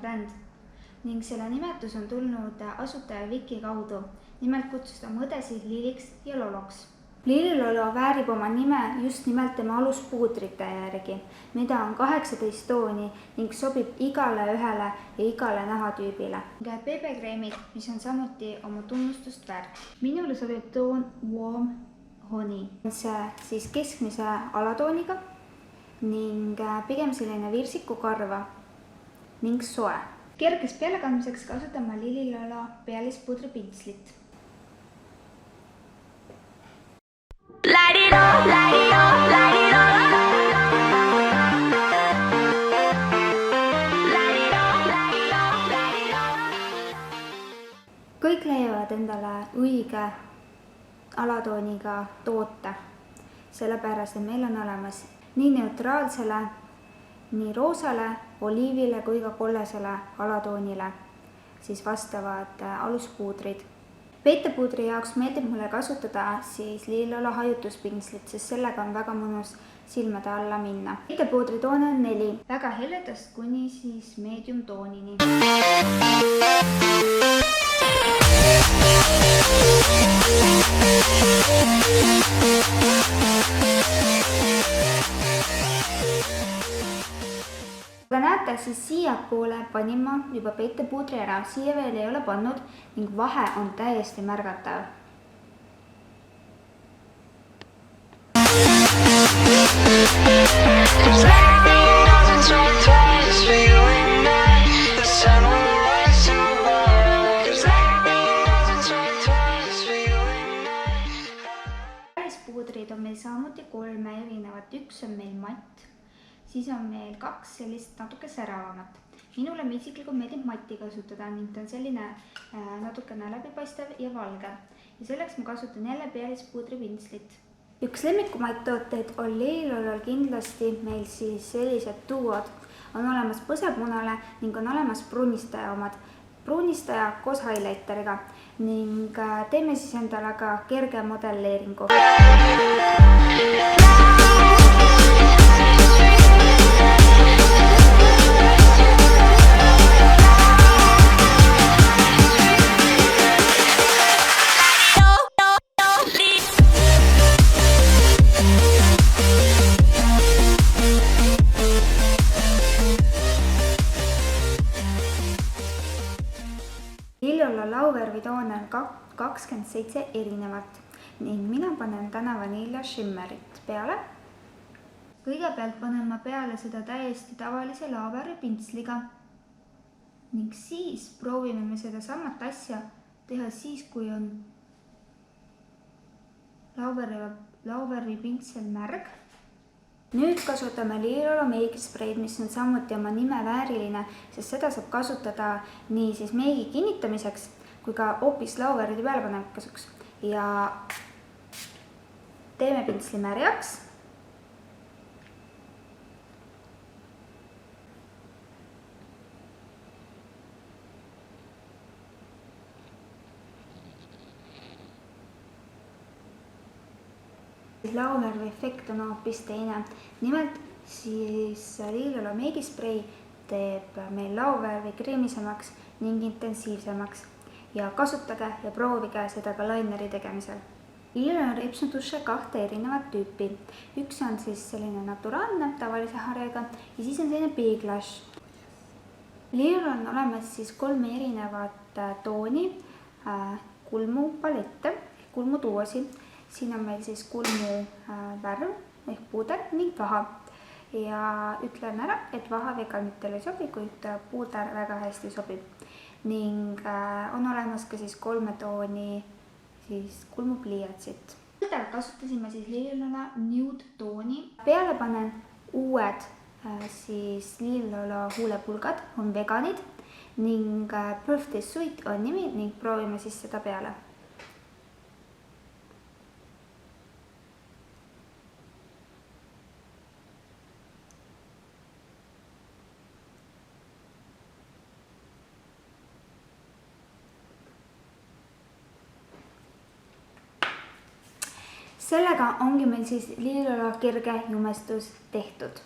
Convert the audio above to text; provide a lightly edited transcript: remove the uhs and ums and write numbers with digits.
bränd ning selle nimetus on tulnud asutaja Viki kaudu. Nimelt kutsus ta oma õdesid Liliks ja Loloks. Lillilolo väärib oma nime just nimelt tema aluspuudrite järgi, mida on 18 tooni ning sobib igale ühele ja igale nahatüübile. BB-kreemid, mis on samuti oma tunnustust väärt. Minule sobib toon Warm Honey. See siis keskmise alatooniga ning pigem selline virsikukarva ning soe. Kerges pealekandmiseks kasutan ma Lillilolo pealispudripinslit. Kõik leiavad endale õige alatooniga toote, sellepärast et meil on olemas nii neutraalsele, nii roosale, oliivile kui ka kollesele alatoonile siis vastavad aluspuudrid. Peitepuudri jaoks meeldib mulle kasutada siis Lillilolo hajutuspinslit, sest sellega on väga mõnus silmade alla minna. Peitepuudri toone on 4, väga heledast kuni siis medium toonini. Kui näete, siis siiapoole panin ma juba peitepuudri ära, siia veel ei ole pannud ning vahe on täiesti märgatav. Pealispuudrid on meil samuti 3 erinevat, üks on meil matt. Siis on meil 2 sellist natuke säravamat. Minule isiklikult meeldib matti kasutada ning ta on selline natukene läbipaistev ja valge. Ja selleks ma kasutan jälle pealispuudripinslit. Üks lemmikumaid tooteid on Lillilolol kindlasti meil siis sellised duod. On olemas põsepunale ning on olemas pruunistaja omad. Pruunistaja koos highlighteriga ning teeme siis endale ka kerge modelleeringu. Lillilolo lauvärvitoone on 27 erinevat ning mina panen täna Vanilla Shimmerit peale. Kõigepealt panen ma peale seda täiesti tavalise lauvärvipintsliga ning siis proovime me seda samat asja teha siis, kui on lauvärvipintsel märg. Nüüd kasutame Lillilolo meigispreid, mis on samuti oma nime vääriline, sest seda saab kasutada nii siis meigi kinnitamiseks kui ka hoopis lauvärvide pealepanemiseks. Ja teeme pintsli märjaks. Lauvärvi efekt on hoopis teine. Nimelt siis Lillilolo meigisprei teeb meil lauvärvi kreemisemaks ning intensiivsemaks ja kasutage ja proovige seda ka laineri tegemisel. Lillilolol on ripsnuduše 2 erinevat tüüpi. Üks on siis selline naturaalne tavalise harjaga ja siis on selline Biglash. Lillilolol on olemas siis 3 erinevat tooni kulmupalette, kulmutuosi. Siin on meil siis kulmu värv ehk puuder ning vaha. Ja ütlen ära, et vaha veganitele ei sobi, kuid puuder väga hästi sobib. Ning on olemas ka siis 3 tooni siis kulmupliiatsit. Kasutasime siis Lillilolo Nude tooni. Peale panen uued siis Lillilolo huulepulgad, on veganid ning Birthday Sweet on nimi ning proovime siis seda peale. Sellega ongi meil siis Lillilolo kerge jumestus tehtud.